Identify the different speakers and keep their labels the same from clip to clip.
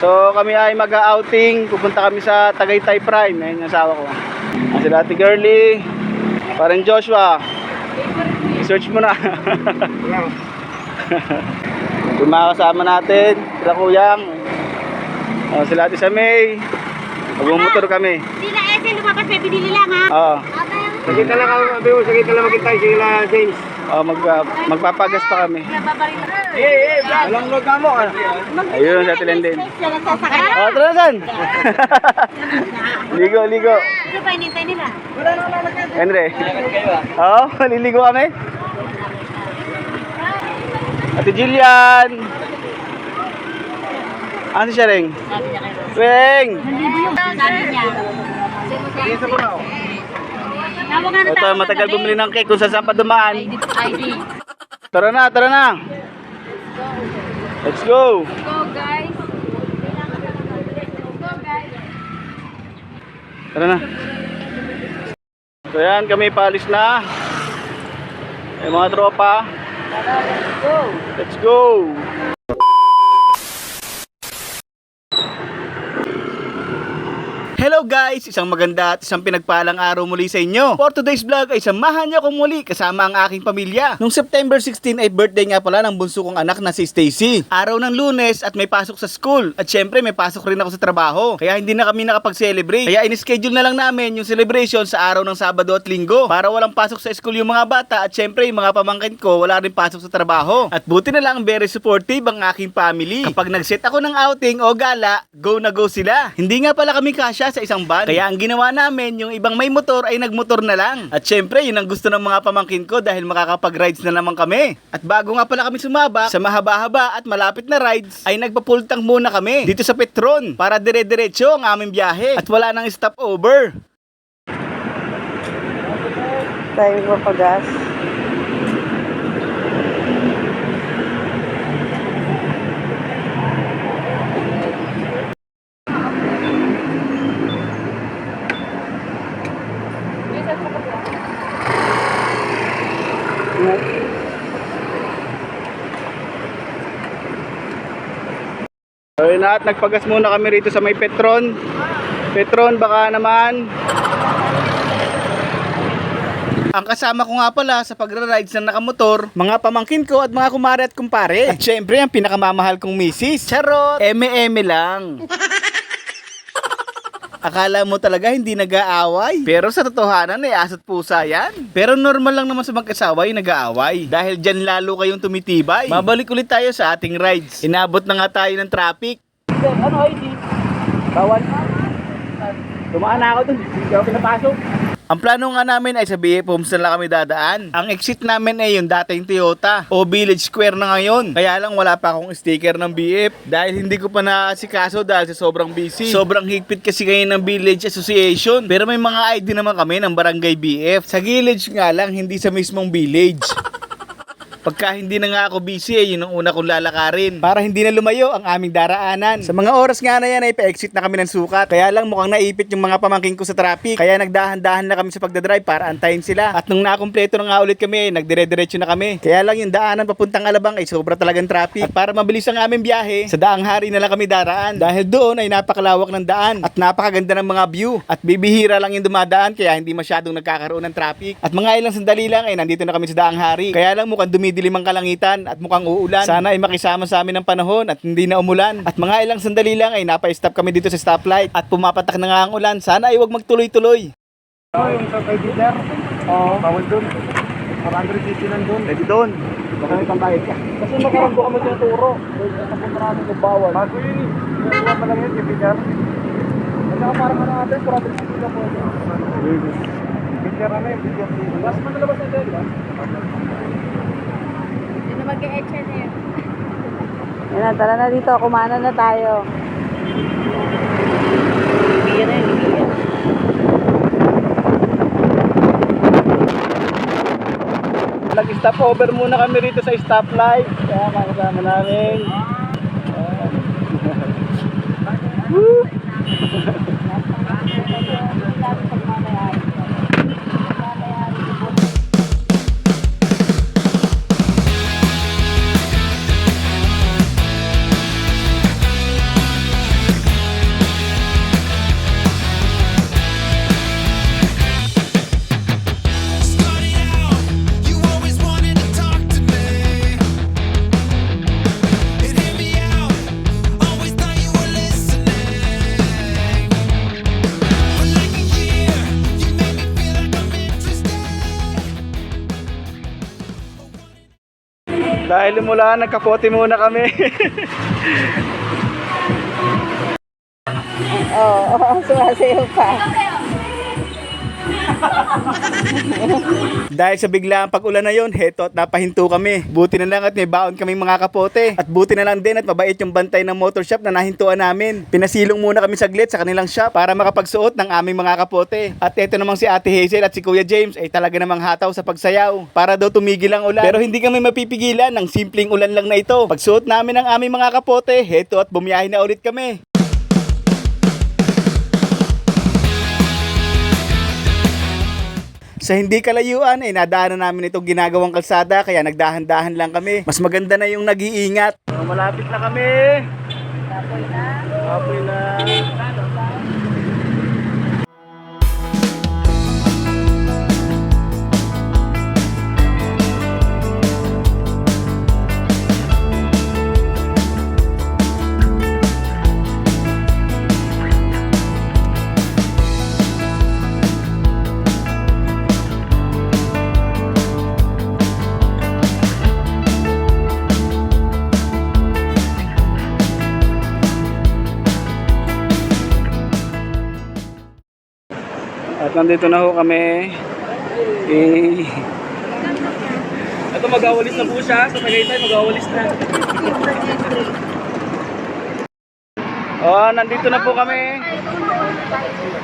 Speaker 1: So kami ay mag-outing, pupunta kami sa Tagaytay Prime. Ayun yung asawa ko. Ang sila Ate Girlie, parang Joshua. I-search mo na. Yung mga kasama natin, sila Kuyang. Sila Ate Samay. Mag-motor kami.
Speaker 2: Hindi na Ethel, lumabas may binili lang ha.
Speaker 1: Oo.
Speaker 3: Sakita lang kami, sakita lang maghintay sila James.
Speaker 1: Magpapagas pa kami.
Speaker 3: Walang load na mo.
Speaker 1: Ayun, sa Tilendin. Tara na saan? Ligo.
Speaker 2: Ano ba inintay nila?
Speaker 1: Henry. Maliligo kami. Ate Jillian. Ano siya ring? Weng!
Speaker 2: Sabi niya.
Speaker 1: Ito, matagal bumili ng cake kung saan pa dumaan.
Speaker 2: ID.
Speaker 1: Tara na. Let's go.
Speaker 2: Go guys.
Speaker 1: Tara na. So yan, kami paalis na. May mga tropa. Let's go. Hello guys! Isang maganda at isang pinagpalang araw muli sa inyo. For today's vlog ay samahan niyo akong muli kasama ang aking pamilya. Noong September 16 ay birthday nga pala ng bunso kong anak na si Stacy. Araw ng Lunes at may pasok sa school. At syempre may pasok rin ako sa trabaho. Kaya hindi na kami nakapag-celebrate. Kaya in-schedule na lang namin yung celebration sa araw ng Sabado at Linggo. Para walang pasok sa school yung mga bata at syempre yung mga pamangkin ko wala rin pasok sa trabaho. At buti na lang very supportive ang aking family. Kapag nag-set ako ng outing o gala, go na go sila. Hindi nga pala kami kasya sa isang van. Kaya ang ginawa namin, yung ibang may motor ay nagmotor na lang. At syempre, yun ang gusto ng mga pamangkin ko dahil makakapag-rides na naman kami. At bago nga pala kami sumabak sa mahaba-haba at malapit na rides, ay nagpapultang muna kami dito sa Petron para dire-diretso ang aming biyahe at wala nang stopover.
Speaker 4: Tayo mapagas.
Speaker 1: Ayun na, at nagpagas muna kami rito sa may Petron. Petron, baka naman. Ang kasama ko nga pala sa pagra-rides na nakamotor, mga pamangkin ko at mga kumare at kumpare. At syempre, ang pinakamamahal kong misis. Charot! Eme-eme lang. Akala mo talaga hindi nag-aaway. Pero sa totohanan ay aso't pusa yan. Pero normal lang naman sa mag-asawa yung nag-aaway. Dahil dyan lalo kayong tumitibay. Mabalik ulit tayo sa ating rides. Inabot na nga tayo ng traffic. Ano ID? Bawal. Tumaan na ako dun. Hindi ako pinapasok. Ang plano nga namin ay sa BF Homes na lang kami dadaan. Ang exit namin ay yung dating Toyota o Village Square na ngayon. Kaya lang wala pa akong sticker ng BF dahil hindi ko pa naasikaso dahil sa sobrang busy. Sobrang higpit kasi ngayon ng Village Association. Pero may mga ID naman kami ng Barangay BF. Sa Village nga lang, hindi sa mismong village. Pagka hindi na nga ako busy, yun ang una kong lalakarin para hindi na lumayo ang aming daraanan. Sa mga oras nga na yan ay pa-exit na kami ng sukat. Kaya lang mukhang naipit yung mga pamangkin ko sa traffic. Kaya nagdahan-dahan na kami sa pagdadrive para antayin sila. At nung nakumpleto na nga ulit kami, nagdire-diretso na kami. Kaya lang yung daanan papuntang Alabang ay sobra talagang traffic. At para mabilis ang aming biyahe, sa Daang Hari na lang kami daraan. Dahil doon ay napakalawak ng daan at napakaganda ng mga view. At bibihira lang yung dumadaan kaya hindi masyadong nagkakaroon ng traffic. At mga ilang sandali lang ay nandito na kami sa Daang Hari. Kaya lang mukhang dumidilim ang kalangitan at mukhang uulan. Sana ay makisama sa amin ng panahon at hindi na umulan. At mga ilang sandali lang ay napa-stop kami dito sa stoplight at pumapatak na nga ang ulan. Sana ay huwag magtuloy-tuloy.
Speaker 3: Yung sa kay dealer, bawal dun. 450 lang dun.
Speaker 1: Pwede doon.
Speaker 3: Baka may pambayad ka. Kasi makarang ko kami tinuturo. Tapos marami kong bawal. Bago yun eh. Yung pa lang yun, kay dealer. Kasi parang ano natin, 450 lang po. Dealer ano yun, dealer. Mas manalabas na dyan, ba?
Speaker 2: Mag-e-etcha na yun.
Speaker 4: Yan na, tara na dito. Kumana na tayo.
Speaker 1: Nag-stop over muna kami rito sa stoplight. Kaya makasama namin. Woo! Dahil umulan, nagkapote muna kami.
Speaker 4: Oo, sumasayaw pa.
Speaker 1: Dahil sa biglaang pag-ulan na yon, heto at napahinto kami. Buti na lang at may baon kaming mga kapote. At buti na lang din at mabait yung bantay ng motor shop na nahintuan namin. Pinasilong muna kami saglit sa kanilang shop para makapagsuot ng aming mga kapote. At eto namang si Ate Hazel at si Kuya James ay talaga namang hataw sa pagsayaw para daw tumigil ang ulan. Pero hindi kami mapipigilan ng simpleng ulan lang na ito. Pagsuot namin ng aming mga kapote, heto at bumiyahe na ulit kami. Sa hindi kalayuan ay nadaanan namin itong ginagawang kalsada kaya nagdahan-dahan lang kami. Mas maganda na yung nag-iingat. Malapit na kami. Apoy na. At nandito na ho kami. Ito mag-awalis na po siya. Sa Tagaytay mag-awalis na. Oh, nandito na po kami.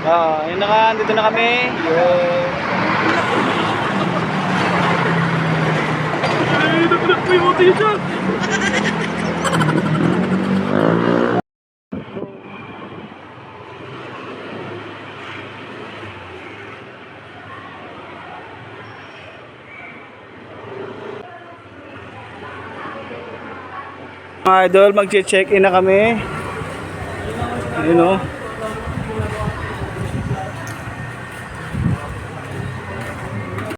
Speaker 1: Oh, yun na nga, nandito na kami. Mga idol, mag-check-in na kami. Ayun o.